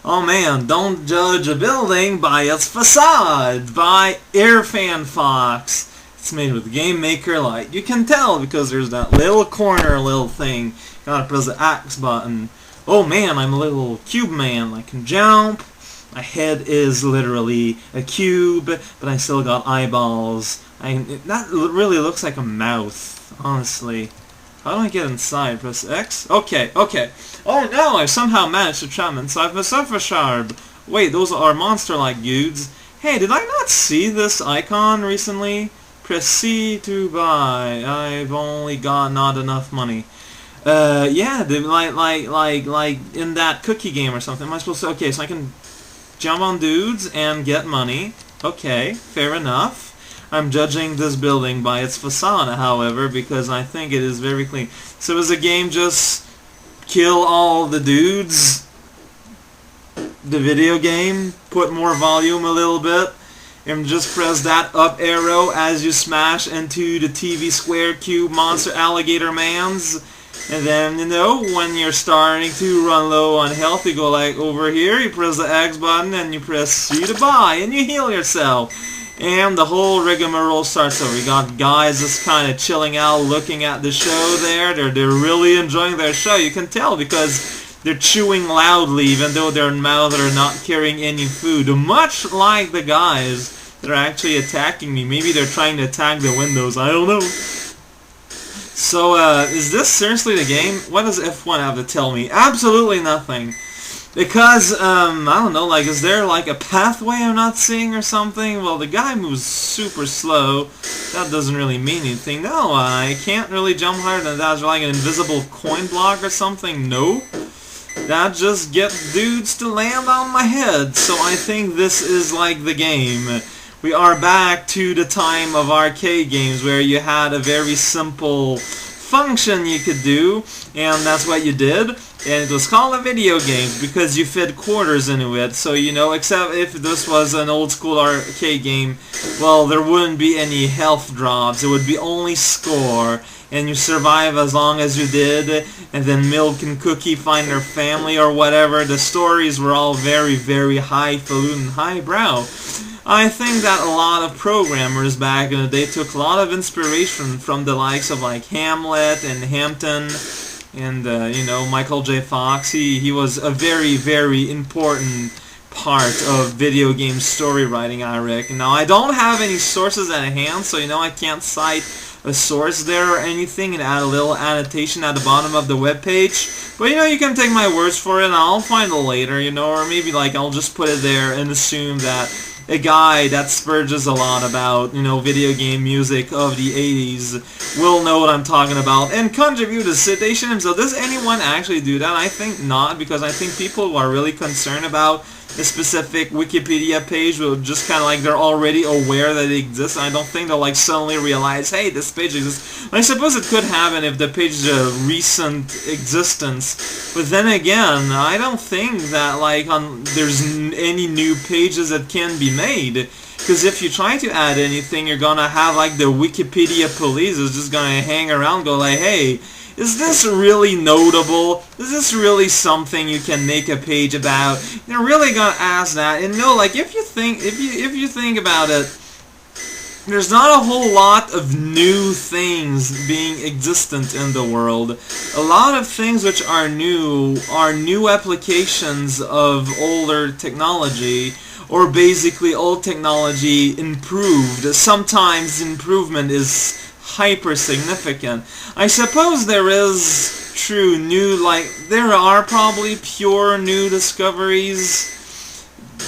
Oh man, don't judge a building by its facade, by Irfanfox. It's made with Game Maker Lite. You can tell because there's that little corner little thing. Gotta press the X button. Oh man, I'm a little cube man. I can jump. My head is literally a cube, but I still got eyeballs. That really looks like a mouth, honestly. How do I get inside? Press X? Okay. Oh no, I somehow managed to trap inside the Facade. Wait, those are monster-like dudes. Hey, did I not see this icon recently? Press C to buy. I've only got not enough money. Yeah, like in that cookie game or something. Am I supposed to? Okay, so I can jump on dudes and get money. Okay, fair enough. I'm judging this building by its facade, however, because I think it is very clean. So is the game just kill all the dudes? The video game? Put more volume a little bit? And just press that up arrow as you smash into the TV square cube monster alligator mans? And then, you know, when you're starting to run low on health, you go like over here, you press the X button, and you press C to buy, and you heal yourself. And the whole rigmarole starts over. You got guys just kind of chilling out, looking at the show there. They're really enjoying their show. You can tell because they're chewing loudly, even though their mouths are not carrying any food. Much like the guys that are actually attacking me. Maybe they're trying to attack the windows. I don't know. So, is this seriously the game? What does F1 have to tell me? Absolutely nothing. Because, I don't know, like, is there, like, a pathway I'm not seeing or something? Well, the guy moves super slow. That doesn't really mean anything. No, I can't really jump higher than that. Is there, like, an invisible coin block or something? No. That just gets dudes to land on my head. So I think this is, like, the game. We are back to the time of arcade games where you had a very simple function you could do, and that's what you did, and it was called a video game because you fit quarters into it. So, you know, except if this was an old school arcade game, well, there wouldn't be any health drops. It would be only score, and you survive as long as you did, and then Milk and Cookie find their family or whatever. The stories were all very, very highfalutin, highbrow. I think that a lot of programmers back in the day took a lot of inspiration from the likes of like Hamlet and Hampton and you know, Michael J. Fox. He was a very, very important part of video game story writing, I reckon. Now, I don't have any sources at hand, so you know I can't cite a source there or anything and add a little annotation at the bottom of the webpage. But you know, you can take my words for it and I'll find it later, you know, or maybe like I'll just put it there and assume that a guy that spurges a lot about, you know, video game music of the 80s will know what I'm talking about and contribute to citation. So does anyone actually do that? I think not, because I think people who are really concerned about a specific Wikipedia page will just kind of like they're already aware that it exists. I don't think they'll like suddenly realize, hey, this page exists. I suppose it could happen if the page is a recent existence, but then again, I don't think that like there's any new pages that can be made. Because if you try to add anything, you're gonna have like the Wikipedia police is just gonna hang around, go like, hey, is this really notable? Is this really something you can make a page about? They're really gonna ask that. And no, like if you think about it, there's not a whole lot of new things being existent in the world. A lot of things which are new applications of older technology, or basically old technology improved. Sometimes improvement is hyper significant. I suppose there is true new, like there are probably pure new discoveries,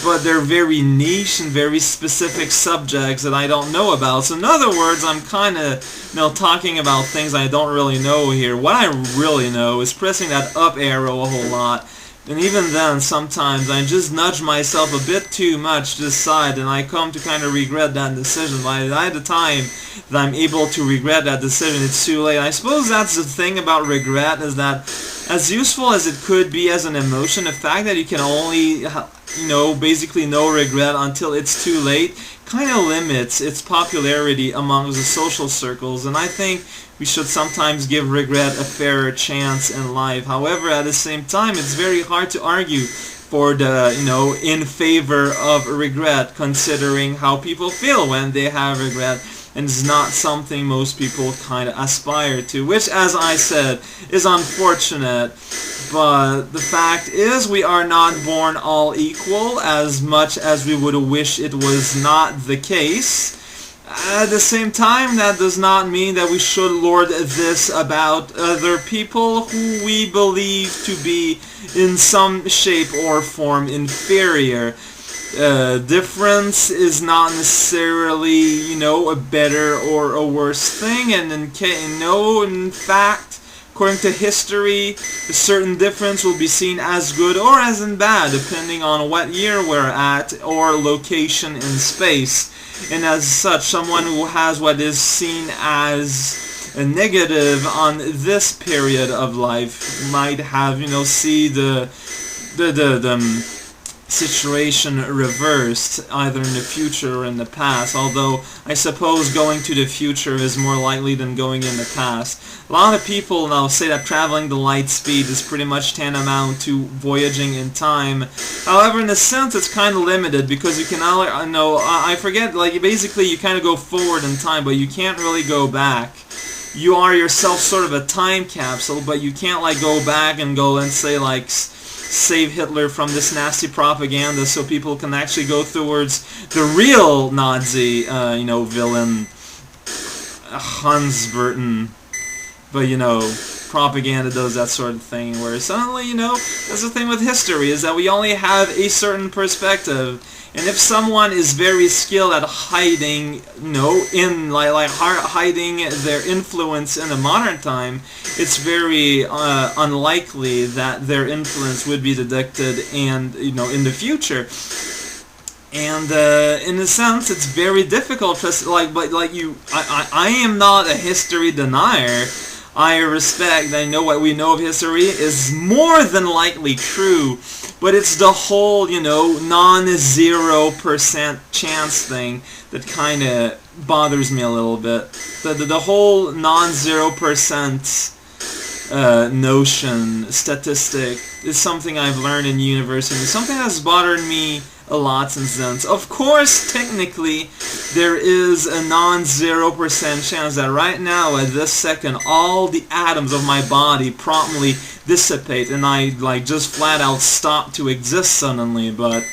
but they're very niche and very specific subjects that I don't know about. So in other words, I'm kind of, you know, talking about things I don't really know here. What I really know is pressing that up arrow a whole lot. And even then, sometimes I just nudge myself a bit too much to the side, and I come to kind of regret that decision. By the time that I'm able to regret that decision, it's too late. I suppose that's the thing about regret, is that as useful as it could be as an emotion, the fact that you can only, you know, basically no regret until it's too late, kind of limits its popularity amongst the social circles, and I think we should sometimes give regret a fairer chance in life. However, at the same time, it's very hard to argue for the, in favor of regret, considering how people feel when they have regret, and it's not something most people kind of aspire to, which, as I said, is unfortunate. But the fact is, we are not born all equal, as much as we would wish it was not the case. At the same time, that does not mean that we should lord this about other people who we believe to be in some shape or form inferior. Difference is not necessarily, a better or a worse thing, and in fact, according to history, a certain difference will be seen as good or as in bad, depending on what year we're at or location in space. And as such, someone who has what is seen as a negative on this period of life might have, see the situation reversed, either in the future or in the past, although I suppose going to the future is more likely than going in the past. A lot of people now say that traveling the light speed is pretty much tantamount to voyaging in time. However, in a sense, it's kind of limited, because you can, I forget, basically you kind of go forward in time, but you can't really go back. You are yourself sort of a time capsule, but you can't, go back and go and say, save Hitler from this nasty propaganda, so people can actually go towards the real Nazi, villain, Hans Burton. But, propaganda does that sort of thing, where suddenly, that's the thing with history, is that we only have a certain perspective. And if someone is very skilled at hiding, hiding their influence in the modern time, it's very unlikely that their influence would be detected and, in the future. And in a sense, it's very difficult to, I am not a history denier. I respect, I know what we know of history is more than likely true, but it's the whole, non-0% chance thing that kind of bothers me a little bit. The whole non-0% notion, statistic, is something I've learned in university, something that's bothered me a lot since then. So of course, technically, there is a non-0% chance that right now, at this second, all the atoms of my body promptly dissipate and I, just flat out stop to exist suddenly, but